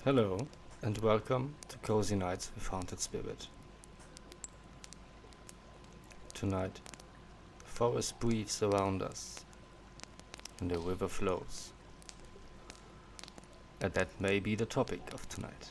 Hello, and welcome to Cozy Nights with Haunted Spirit. Tonight, the forest breathes around us, and the river flows. And that may be the topic of tonight.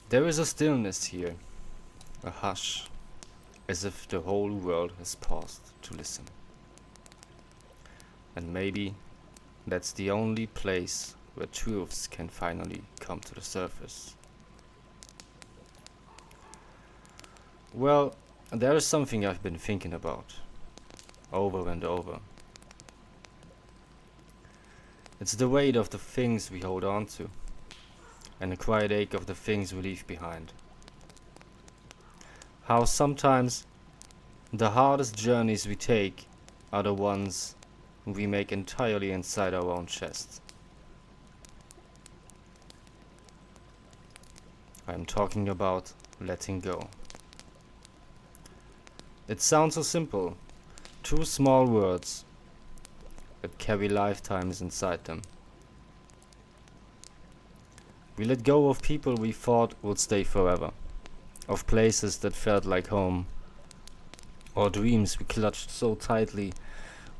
There is a stillness here, a hush, as if the whole world has paused to listen. And maybe that's the only place where truths can finally come to the surface. Well, there is something I've been thinking about, over and over. It's the weight of the things we hold on to, and the quiet ache of the things we leave behind. How sometimes the hardest journeys we take are the ones we make entirely inside our own chest. I'm talking about letting go. It sounds so simple, two small words that carry lifetimes inside them. We let go of people we thought would stay forever, of places that felt like home, or dreams we clutched so tightly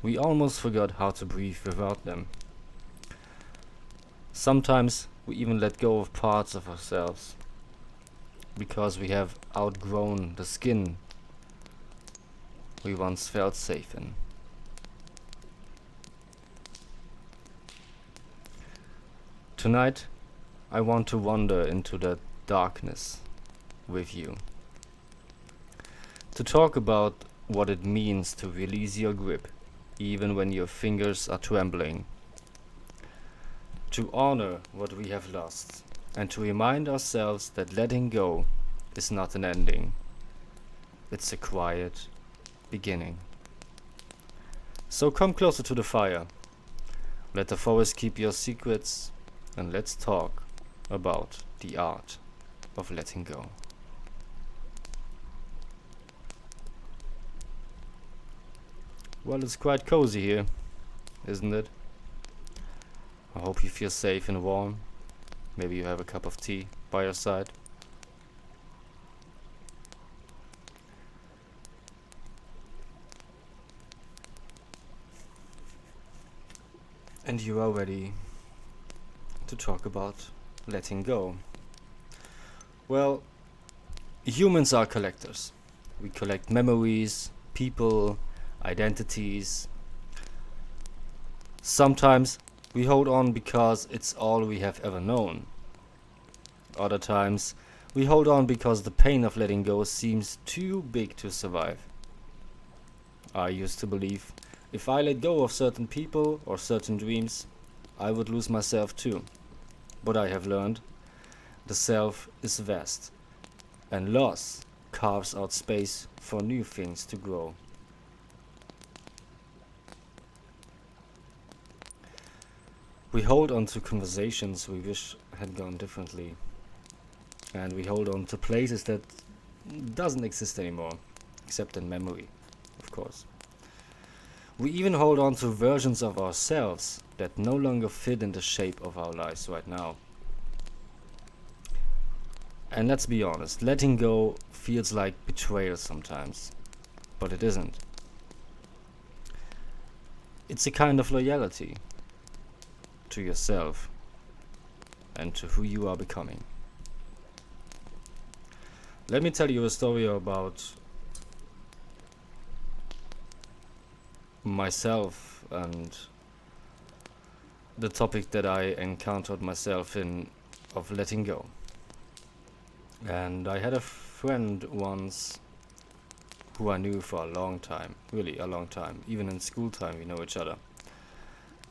we almost forgot how to breathe without them. Sometimes we even let go of parts of ourselves because we have outgrown the skin we once felt safe in. Tonight, I want to wander into that darkness with you. To talk about what it means to release your grip, even when your fingers are trembling. To honor what we have lost, and to remind ourselves that letting go is not an ending. It's a quiet beginning. So come closer to the fire. Let the forest keep your secrets, and let's talk about the art of letting go. Well, it's quite cozy here, isn't it? I hope you feel safe and warm. Maybe you have a cup of tea by your side. And you are ready to talk about letting go. Well, humans are collectors. We collect memories, people, identities. Sometimes we hold on because it's all we have ever known. Other times we hold on because the pain of letting go seems too big to survive. I used to believe if I let go of certain people or certain dreams, I would lose myself too. But I have learned the self is vast, and loss carves out space for new things to grow. We hold on to conversations we wish had gone differently, and we hold on to places that doesn't exist anymore, except in memory, of course. We even hold on to versions of ourselves that no longer fit in the shape of our lives right now. And let's be honest, letting go feels like betrayal sometimes, but it isn't. It's a kind of loyalty to yourself and to who you are becoming. Let me tell you a story about myself and the topic that I encountered myself in of letting go. And I had a friend once who I knew for a long time, really a long time. Even in school time we know each other.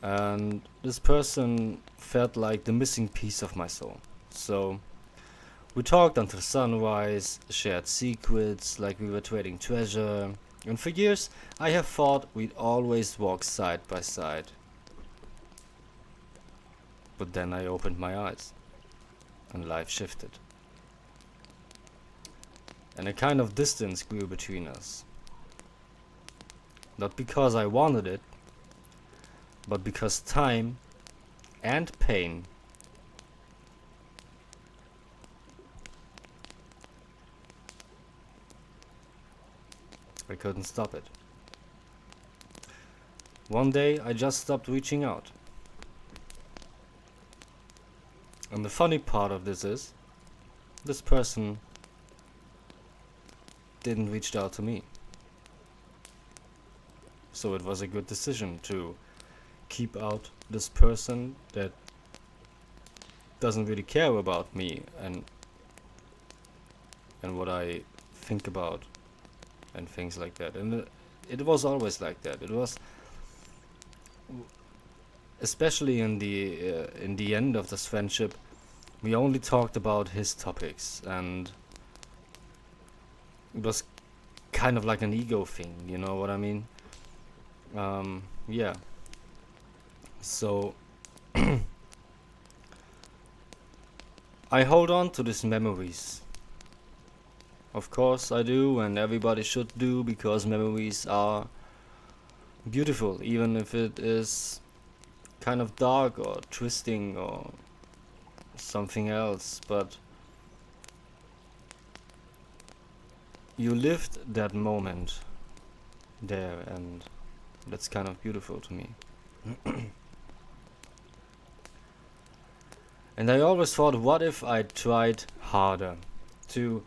And this person felt like the missing piece of my soul. So we talked until sunrise, shared secrets like we were trading treasure. And for years, I have thought we'd always walk side by side. But then I opened my eyes, and life shifted. And a kind of distance grew between us. Not because I wanted it, but because time and pain. I couldn't stop it. One day I just stopped reaching out. And the funny part of this is, this person didn't reach out to me. So it was a good decision to keep out this person that doesn't really care about me and what I think about and things like that. And it was always like that. It was especially in the end of this friendship, we only talked about his topics, and it was kind of like an ego thing, you know what I mean? Yeah. So I hold on to these memories. Of course I do, and everybody should do, because memories are beautiful, even if it is kind of dark or twisting or something else. But you lived that moment there, and that's kind of beautiful to me. And I always thought, what if I tried harder to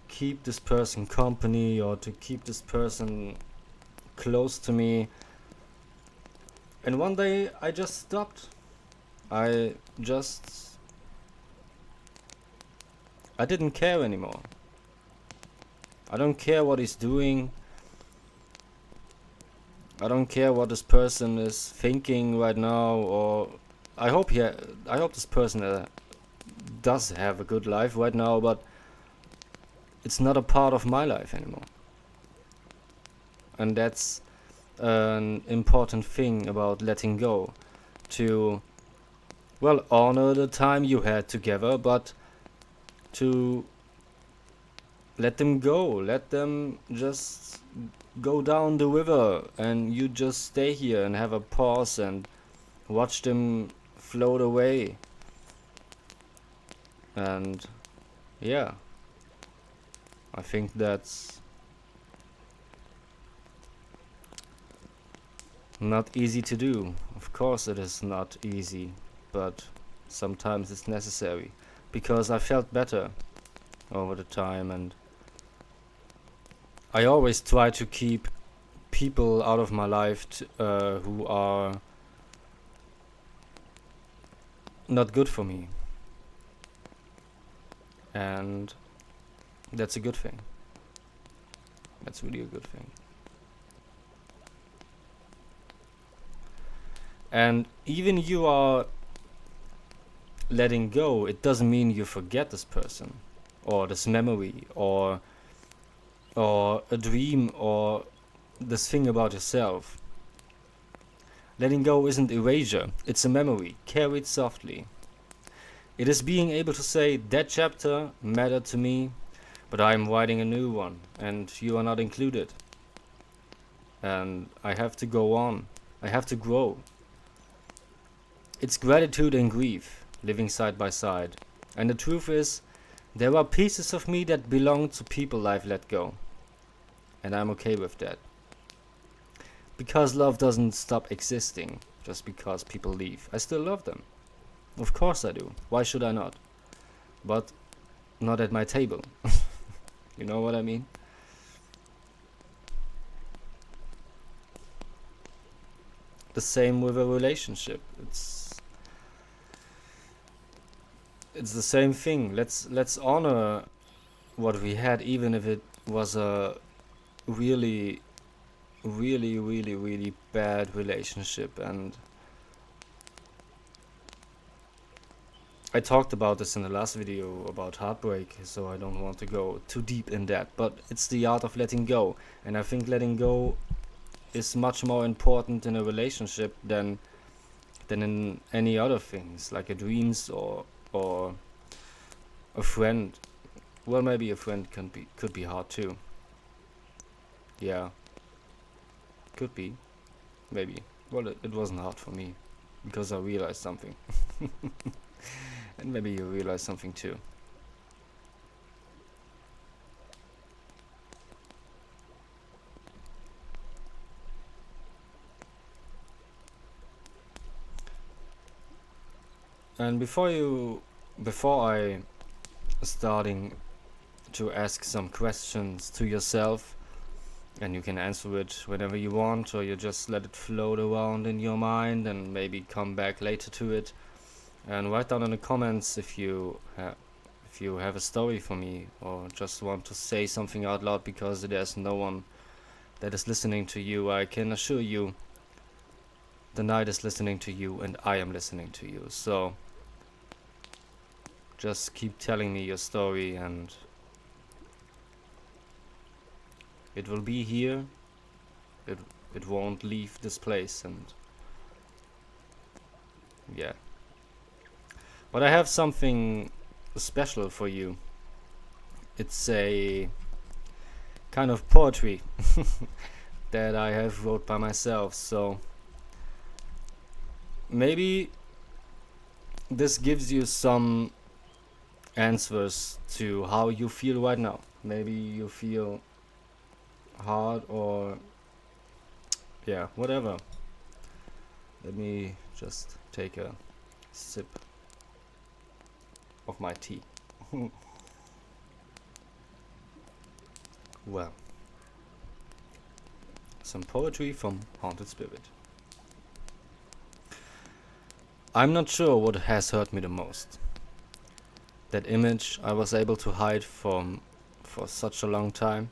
keep this person company, or to keep this person close to me? And one day I just stopped. I didn't care anymore. I don't care what he's doing. I don't care what this person is thinking right now, or I hope this person does have a good life right now, but it's not a part of my life anymore. And that's an important thing about letting go, to, well, honor the time you had together, but to let them go, let them just go down the river, and you just stay here and have a pause and watch them float away. And yeah, I think that's not easy to do. Of course it is not easy, but sometimes it's necessary, because I felt better over the time, and I always try to keep people out of my life who are not good for me, and that's a good thing. That's really a good thing. And even you are letting go, it doesn't mean you forget this person, or this memory, or a dream, or this thing about yourself. Letting go isn't erasure, it's a memory, carried softly. It is being able to say, that chapter mattered to me, but I am writing a new one, and you are not included. And I have to go on. I have to grow. It's gratitude and grief, living side by side. And the truth is, there are pieces of me that belong to people I've let go. And I'm okay with that. Because love doesn't stop existing just because people leave. I still love them. Of course I do. Why should I not? But not at my table. You know what I mean? The same with a relationship. It's the same thing. Let's honor what we had, even if it was a really bad relationship. And I talked about this in the last video about heartbreak, so I don't want to go too deep in that, but it's the art of letting go. And I think letting go is much more important in a relationship than in any other things, like a dreams or a friend. Well, maybe a friend could be hard too. Yeah, could be, maybe. Well, it wasn't hard for me. because I realized something. And maybe you realize something too. And before I starting to ask some questions to yourself, and you can answer it whenever you want, or you just let it float around in your mind and maybe come back later to it, and write down in the comments if you have a story for me, or just want to say something out loud because there's no one that is listening to you. I can assure you the night is listening to you and I am listening to you. So just keep telling me your story and it will be here. It won't leave this place, and yeah. But I have something special for you. It's a kind of poetry that I have wrote by myself. So maybe this gives you some answers to how you feel right now. Maybe you feel hard or yeah, whatever. Let me just take a sip of my tea. Well, some poetry from Haunted Spirit. I'm not sure what has hurt me the most. That image I was able to hide from for such a long time.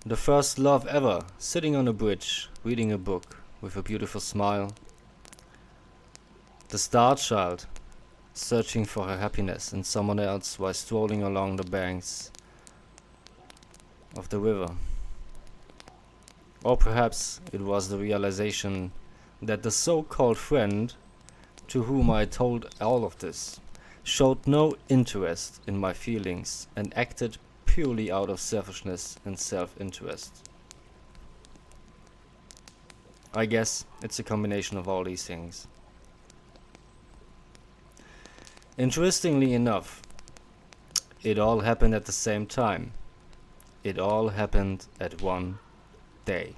The first love ever, sitting on a bridge, reading a book with a beautiful smile. The star child, searching for her happiness in someone else while strolling along the banks of the river. Or perhaps it was the realization that the so-called friend to whom I told all of this showed no interest in my feelings and acted purely out of selfishness and self-interest. I guess it's a combination of all these things. Interestingly enough, it all happened at the same time. It all happened at one day.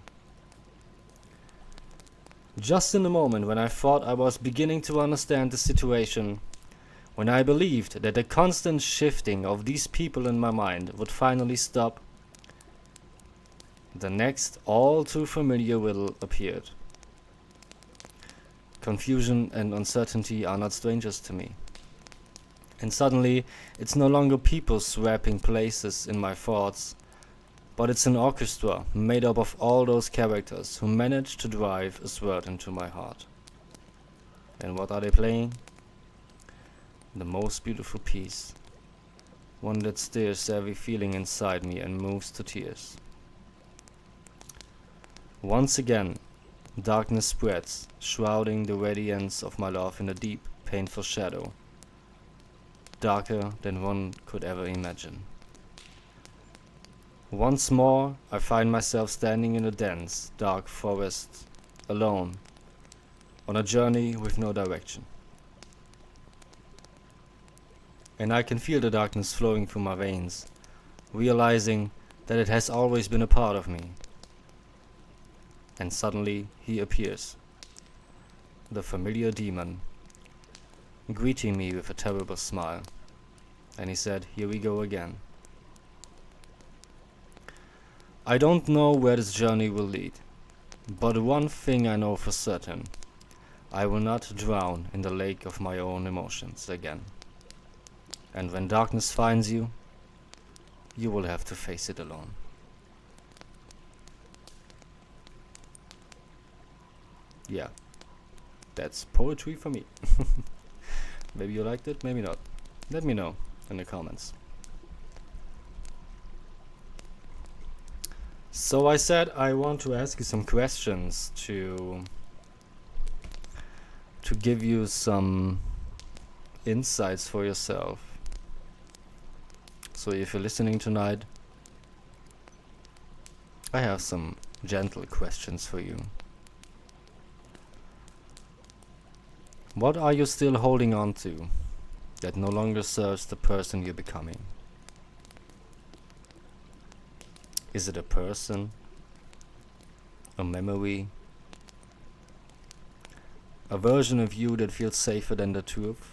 Just in the moment when I thought I was beginning to understand the situation, when I believed that the constant shifting of these people in my mind would finally stop, the next all too familiar riddle appeared. Confusion and uncertainty are not strangers to me. And suddenly, it's no longer people swapping places in my thoughts, but it's an orchestra made up of all those characters who managed to drive a word into my heart. And what are they playing? The most beautiful piece, one that stirs every feeling inside me and moves to tears. Once again, darkness spreads, shrouding the radiance of my love in a deep, painful shadow, darker than one could ever imagine. Once more, I find myself standing in a dense, dark forest, alone, on a journey with no direction. And I can feel the darkness flowing through my veins, realizing that it has always been a part of me. And suddenly he appears, the familiar demon, greeting me with a terrible smile. And he said, "Here we go again." I don't know where this journey will lead, but one thing I know for certain: I will not drown in the lake of my own emotions again. And when darkness finds you, you will have to face it alone. Yeah, that's poetry for me. Maybe you liked it, maybe not. Let me know in the comments. So I said I want to ask you some questions to give you some insights for yourself. So if you're listening tonight, I have some gentle questions for you. What are you still holding on to that no longer serves the person you're becoming? Is it a person, a memory, a version of you that feels safer than the truth?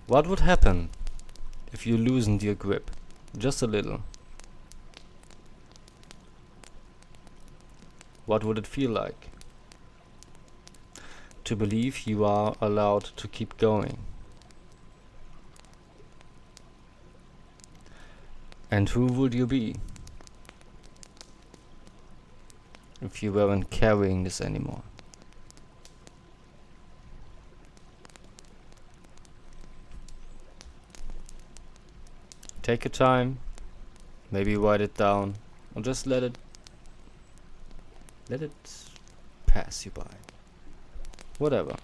What would happen if you loosened your grip just a little? What would it feel like to believe you are allowed to keep going? And who would you be if you weren't carrying this anymore? Take your time, maybe write it down, or just let it pass you by. Whatever.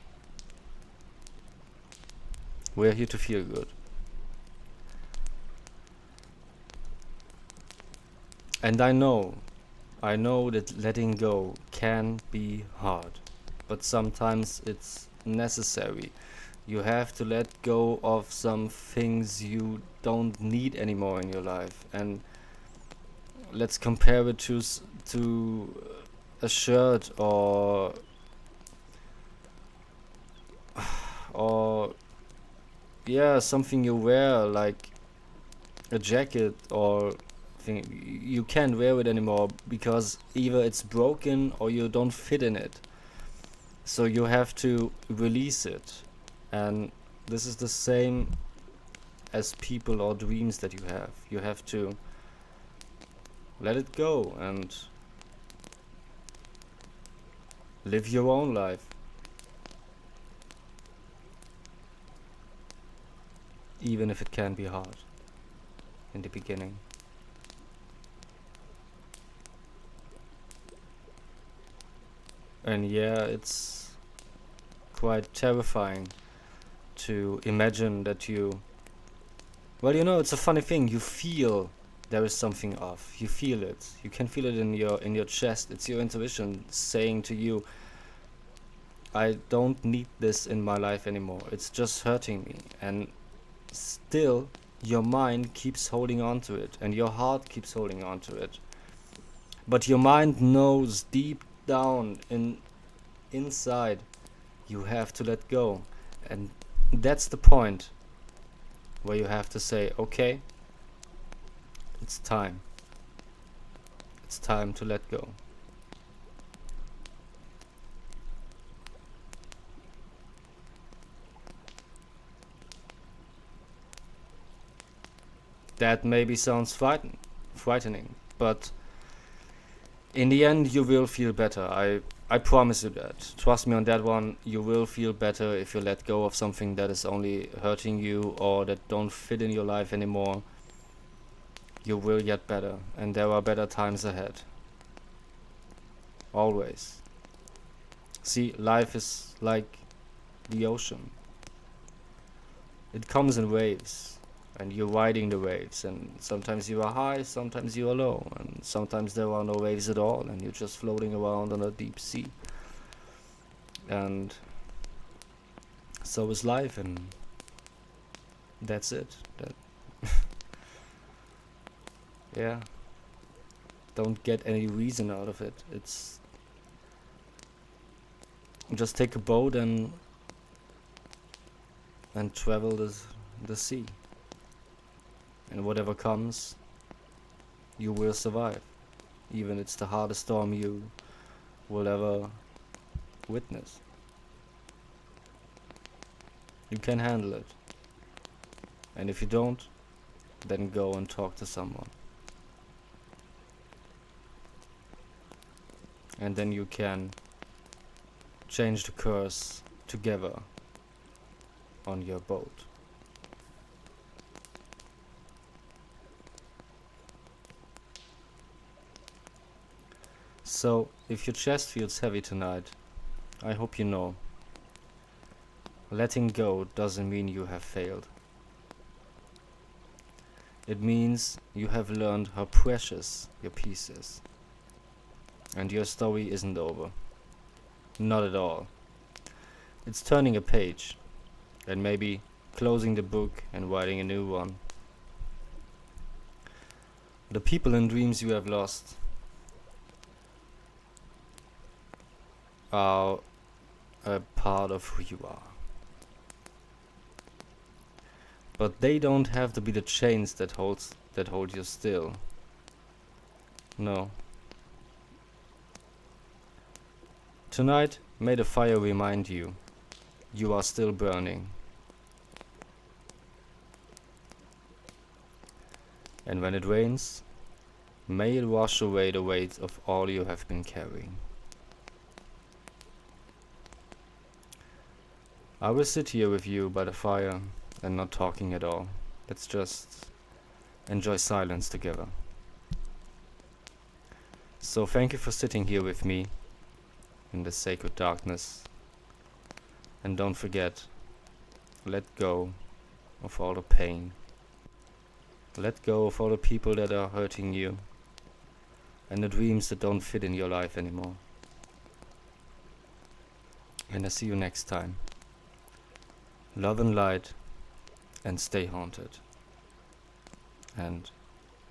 We're here to feel good. And I know that letting go can be hard, but sometimes it's necessary. You have to let go of some things you don't need anymore in your life. And let's compare it to a shirt or yeah, something you wear, like a jacket or thing. You can't wear it anymore because either it's broken or you don't fit in it. So you have to release it. And this is the same as people or dreams that you have. You have to let it go and live your own life. Even if it can be hard in the beginning. And yeah, it's quite terrifying to imagine that well, it's a funny thing. You feel there is something off. You feel it. You can feel it in your chest. It's your intuition saying to you, I don't need this in my life anymore. It's just hurting me. And still your mind keeps holding on to it and your heart keeps holding on to it. But your mind knows deep down inside you have to let go. And that's the point where you have to say, okay, it's time. It's time to let go. That maybe sounds frightening, but in the end you will feel better. I promise you that. Trust me on that one. You will feel better if you let go of something that is only hurting you or that don't fit in your life anymore. You will get better, and there are better times ahead. Always. See, life is like the ocean. It comes in waves, and you're riding the waves, and sometimes you are high, sometimes you are low, and sometimes there are no waves at all, and you're just floating around on a deep sea. And so is life, and that's it. That yeah, don't get any reason out of it. It's just take a boat and travel the sea, and whatever comes, you will survive. Even it's the hardest storm you will ever witness. You can handle it. And if you don't, then go and talk to someone. And then you can change the course together on your boat. So, if your chest feels heavy tonight, I hope you know, letting go doesn't mean you have failed. It means you have learned how precious your peace is. And your story isn't over. Not at all. It's turning a page, and maybe closing the book and writing a new one. The people and dreams you have lost are a part of who you are. But they don't have to be the chains that hold you still. No. Tonight, may the fire remind you are still burning. And when it rains, may it wash away the weight of all you have been carrying. I will sit here with you by the fire and not talking at all. Let's just enjoy silence together. So thank you for sitting here with me in the sacred darkness. And don't forget, let go of all the pain. Let go of all the people that are hurting you and the dreams that don't fit in your life anymore. And I see you next time. Love and light, and stay haunted. And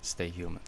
stay human.